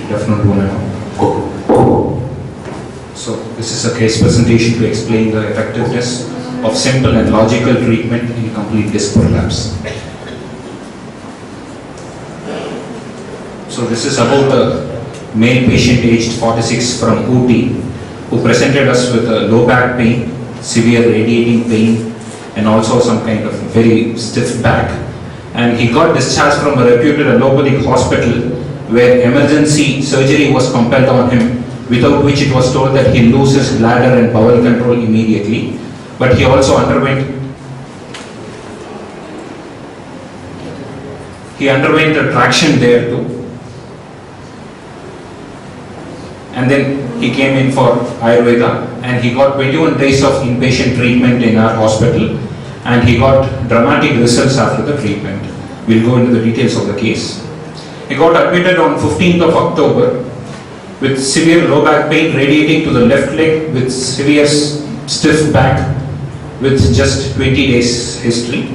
So this is a case presentation to explain the effectiveness of simple and logical treatment in complete disc prolapse. So this is about a male patient aged 46 from Ooty who presented us with a low back pain, severe radiating pain, and also some kind of very stiff back. And he got discharged from a reputed allopathic hospital where emergency surgery was compelled on him, without which it was told that he loses bladder and bowel control immediately. But he also underwent a traction there too. And then he came in for Ayurveda and he got 21 days of inpatient treatment in our hospital and he got dramatic results after the treatment. We'll go into the details of the case. He got admitted on 15th of October with severe low back pain radiating to the left leg with severe stiff back with just 20 days history.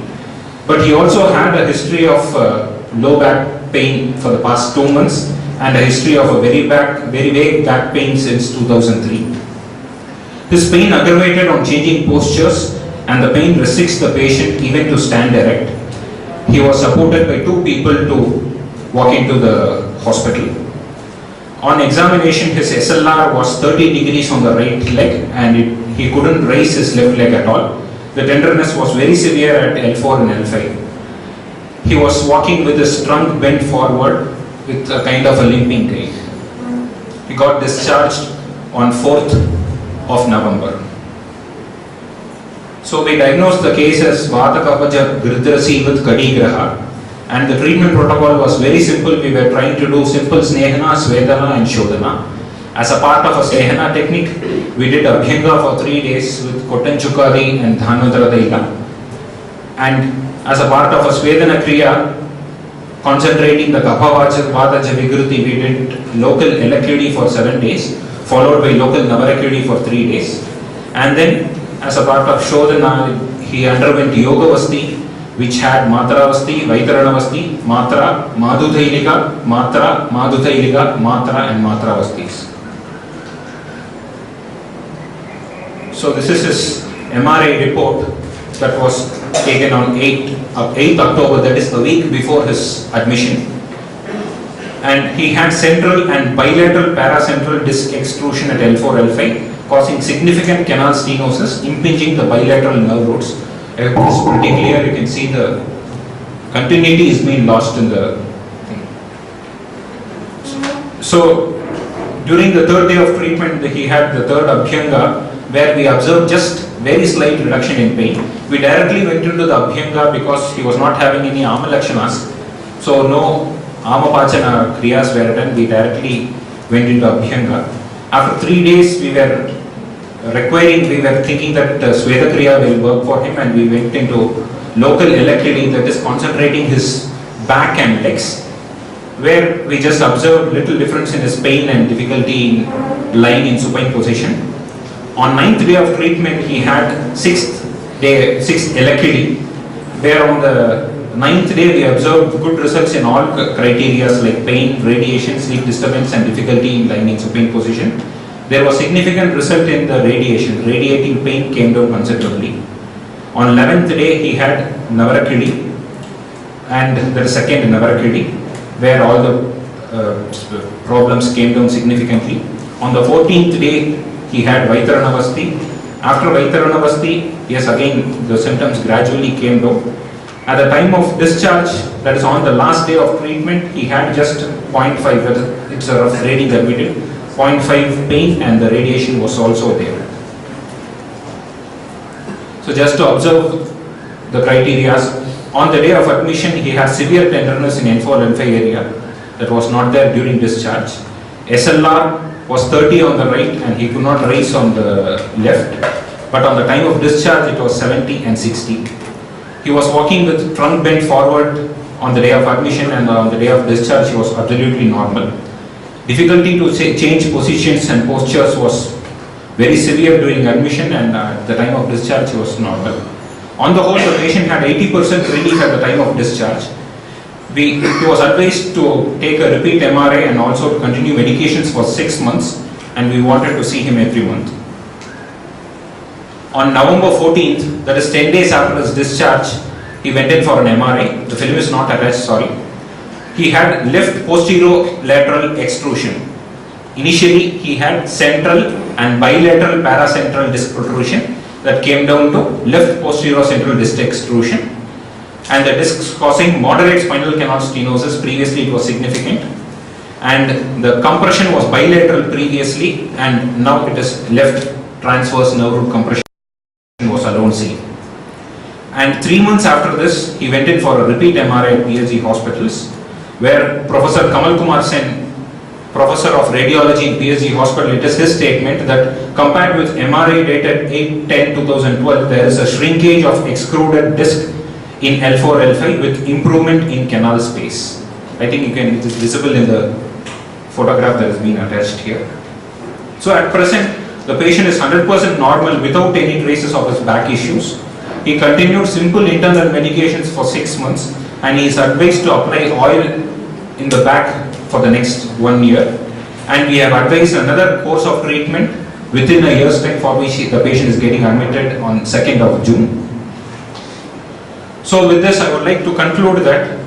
But he also had a history of low back pain for the past 2 months and a history of a very vague back pain since 2003. His pain aggravated on changing postures and the pain restricts the patient even to stand erect. He was supported by 2 people to walk into the hospital. On examination, his SLR was 30 degrees on the right leg and he couldn't raise his left leg at all. The tenderness was very severe at L4 and L5. He was walking with his trunk bent forward with a kind of a limping gait. He got discharged on 4th of November. So we diagnosed the case as Vata Kapaja Gridrasi with Kadigraha, and the treatment protocol was very simple. We were trying to do simple Snehana, Svedana and Shodhana. As a part of a Snehana technique, we did Abhyanga for 3 days with Kotan Chukari and Dhanudra Daila. And as a part of a Svedana Kriya, concentrating the Kapha Vata Javigruti, we did local Elakudi for 7 days, followed by local Navarakudi for 3 days. And then as a part of Shodhana, he underwent Yoga Vasti, which had Matra Vasti, Vaitarana Vasti, Matra, Madhutailika, Matra, Madhutailika, Matra and Matra Vastis. So this is his MRI report that was taken on 8th October, that is the week before his admission. And he had central and bilateral paracentral disc extrusion at L4, L5, causing significant canal stenosis, impinging the bilateral nerve roots. It is pretty clear, you can see the continuity is being lost in the thing. So during the 3rd day of treatment, he had the 3rd Abhyanga, where we observed just very slight reduction in pain. We directly went into the Abhyanga because he was not having any Ama Lakshanas. So no Ama Pachana Kriyas were done, we directly went into Abhyanga. After 3 days we were thinking that Sweda Kriya will work for him, and we went into local Elakudi, that is concentrating his back and legs, where we just observed little difference in his pain and difficulty in lying in supine position. On 9th day of treatment, he had 6th Elakudi, where on the 9th day we observed good results in all criteria like pain, radiation, sleep disturbance and difficulty in lying in supine position. There was significant result in the radiation. Radiating pain came down considerably. On 11th day he had Navarakudi, and the second Navarakudi, where all the problems came down significantly. On the 14th day he had Vaitaranavasti. After Vaitaranavasti, yes, again the symptoms gradually came down. At the time of discharge, that is on the last day of treatment, he had just 0.5, it's a rough reading that we did, 0.5 pain, and the radiation was also there. So just to observe the criteria, on the day of admission he had severe tenderness in N4 L5 area that was not there during discharge. SLR was 30 on the right and he could not raise on the left, but on the time of discharge it was 70 and 60. He was walking with trunk bent forward on the day of admission, and on the day of discharge he was absolutely normal. Difficulty to change positions and postures was very severe during admission, and at the time of discharge he was normal. On the whole, the patient had 80% relief at the time of discharge. He was advised to take a repeat MRI and also to continue medications for 6 months, and we wanted to see him every month. On November 14th, that is 10 days after his discharge, he went in for an MRI. The film is not attached, sorry. He had left posterolateral extrusion. Initially, he had central and bilateral paracentral disc protrusion that came down to left posterior central disc extrusion, and the discs causing moderate spinal canal stenosis. Previously, it was significant, and the compression was bilateral previously, and now it is left transverse nerve root compression was alone seen. And 3 months after this, he went in for a repeat MRI at PLG hospitals, where Professor Kamal Kumar Sen, Professor of Radiology in PSG Hospital, it is his statement that compared with MRI dated 8/10/2012, there is a shrinkage of extruded disc in L4, L5 with improvement in canal space. I think it is visible in the photograph that has been attached here. So at present, the patient is 100% normal without any traces of his back issues. He continued simple internal medications for 6 months, and he is advised to apply oil in the back for the next 1 year. And we have advised another course of treatment within a year's time, for which the patient is getting admitted on 2nd of June. So with this, I would like to conclude that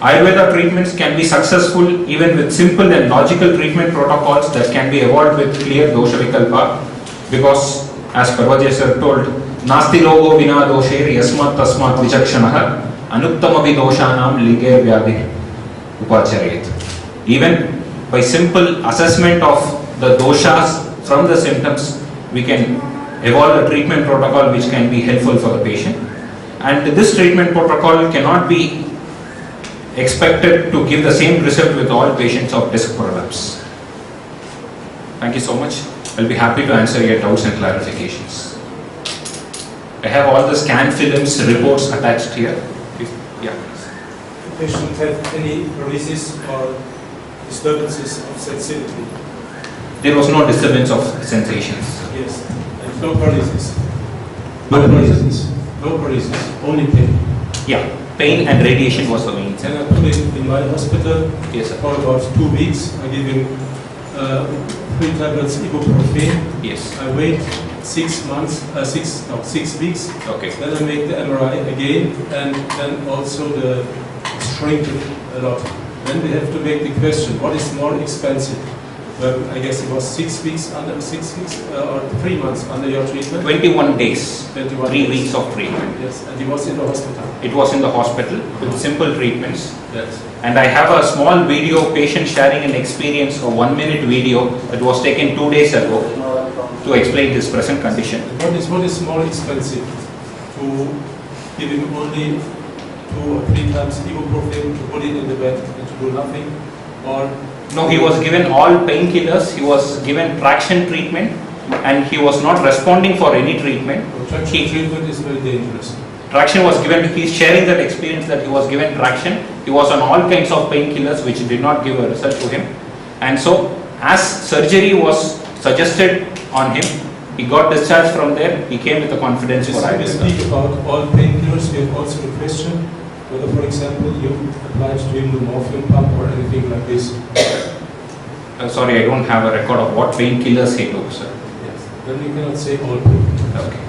Ayurveda treatments can be successful even with simple and logical treatment protocols that can be evolved with clear dosha vikalpa, because as Parvajay sir told, Nasti rogo vina dosher yasmat tasmat vichakshanaha anuttamavi doshanam lige vyadhi upacharayet. Even by simple assessment of the doshas from the symptoms, we can evolve a treatment protocol which can be helpful for the patient. And this treatment protocol cannot be expected to give the same result with all patients of disc prolapse. Thank you so much. I'll be happy to answer your doubts and clarifications. I have all the scan films reports attached here. Yeah. The patient had any paralysis or disturbances of sensitivity? There was no disturbance of sensations. Yes. And no paralysis? No paralysis. No paralysis. Only pain? Yeah. Pain and radiation was the main And center. I put him in my hospital. Yes, sir. For about 2 weeks. I give him 3 tablets ibuprofen. Yes. I wait 6 months, 6 weeks. Okay. Then I make the MRI again, and then also the shrink it a lot. Then we have to make the question: what is more expensive? I guess it was 6 weeks under 6 weeks or 3 months under your treatment. 21 days. 21 3 days. weeks of treatment. Yes, and he was in the hospital. It was in the hospital with simple treatments. Yes. And I have a small video, patient sharing an experience, a 1-minute video that was taken 2 days ago to explain his present condition. What is more expensive? To give him only 2 or 3 times ibuprofen, to put it in the bed and to do nothing, or? No, he was given all painkillers, he was given traction treatment, and he was not responding for any treatment. Traction treatment is very dangerous. Traction was given, he is sharing that experience that he was given traction. He was on all kinds of painkillers which did not give a result to him. And so, as surgery was suggested on him, he got discharged from there, he came with the confidence for Ayurveda. We speak about all painkillers. We have also a question whether, for example, you applied to him the morphine pump or anything like this. Sorry, I don't have a record of what painkillers he took, sir. Yes. Then we cannot say all painkillers. Okay.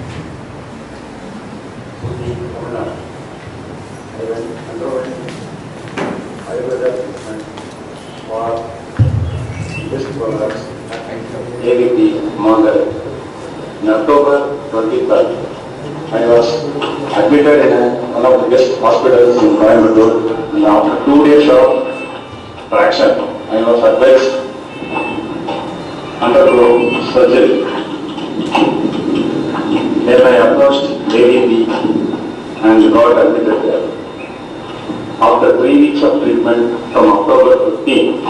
Ayurveda treatment for disc prolapse AVP Mangal. In October 23rd, I was admitted in one of the best hospitals in Coimbatore, and after 2 days of traction, I was advised undergo surgery. Then I approached AVP and got admitted there. After 3 weeks of treatment from October 15,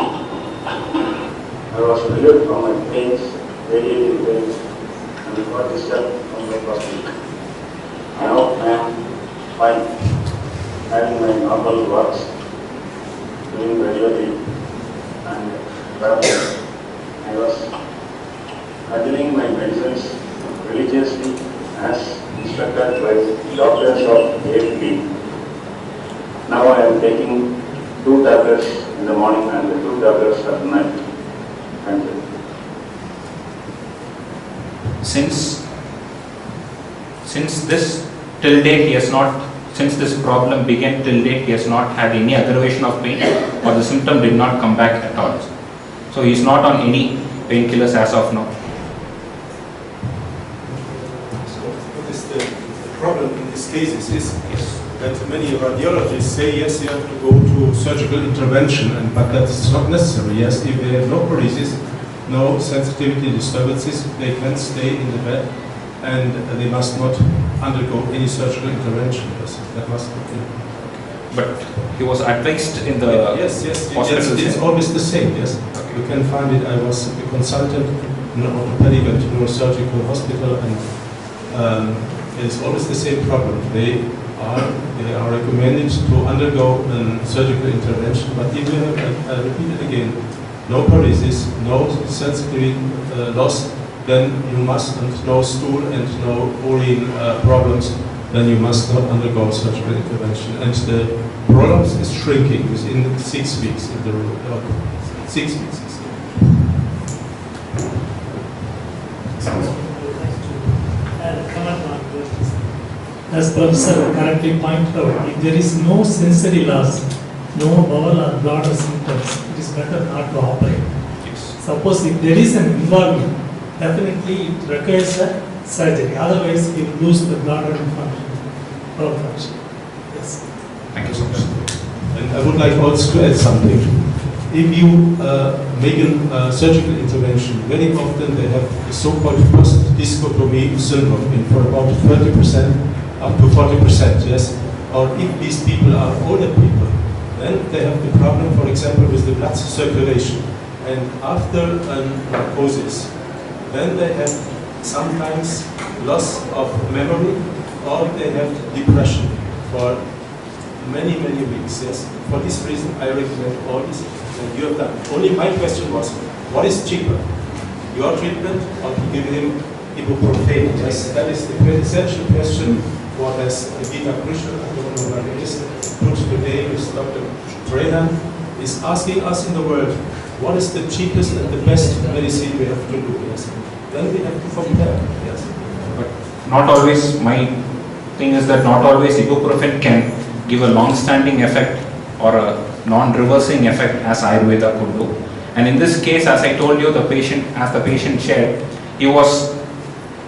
I was relieved from my pains, radiating pains, and got discharged from the hospital. Now I am fine, having my normal works, doing regularly, and I was handling my medicines religiously as instructed by doctors of AFP. Now I am taking 2 tablets in the morning and 2 tablets at night. Thank you. Since this till date he has not, since this problem began till date he has not had any aggravation of pain, or the symptom did not come back at all. So he is not on any painkillers as of now. So what is the problem in these cases is that many radiologists say yes, you have to go to surgical intervention, but that's not necessary. Yes, if they have no paresis, no sensitivity disturbances, they can stay in the bed and they must not undergo any surgical intervention. Yes, that must be. But he was advised in the yes, hospital. it's always the same. Yes, you can find it. I was a consultant in an orthopedic and neurosurgical hospital, and it's always the same problem. They are recommended to undergo a surgical intervention, but if you have, I repeat it again, no paresis, no sensitivity loss, then you must, and no stool and no urine problems, then you must not undergo surgical intervention. And the problems is shrinking within 6 weeks. In the 6 weeks. As Professor correctly pointed out, if there is no sensory loss, no bowel or bladder symptoms, it is better not to operate. Yes. Suppose if there is an involvement, definitely it requires a surgery. Otherwise, we lose the bladder function. Yes. Thank you so much. And I would like also to add something. If you make a surgical intervention, very often they have the so-called post-discotomy syndrome, and for about 30% up to 40%, yes? Or if these people are older people, then they have the problem, for example, with the blood circulation. And after narcosis, then they have sometimes loss of memory, or they have depression for many, many weeks, yes? For this reason, I recommend all this that you have done. Only my question was, what is cheaper? Your treatment, or to give him ibuprofen? Yes, that is the essential question. What has Gita Krishna, I don't know where it is, put today with Dr. Trehan, is asking us in the world, what is the cheapest and the best medicine we have to do? Yes. Then we have to compare. Yes. But not always, my thing is that not always ibuprofen can give a long-standing effect or a non-reversing effect as Ayurveda could do. And in this case, as I told you, the patient shared, he was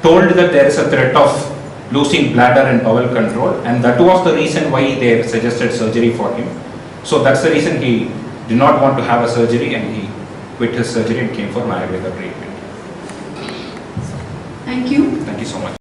told that there is a threat of losing bladder and bowel control, and that was the reason why they suggested surgery for him. So that's the reason he did not want to have a surgery, and he quit his surgery and came for Ayurveda treatment. Thank you. Thank you so much.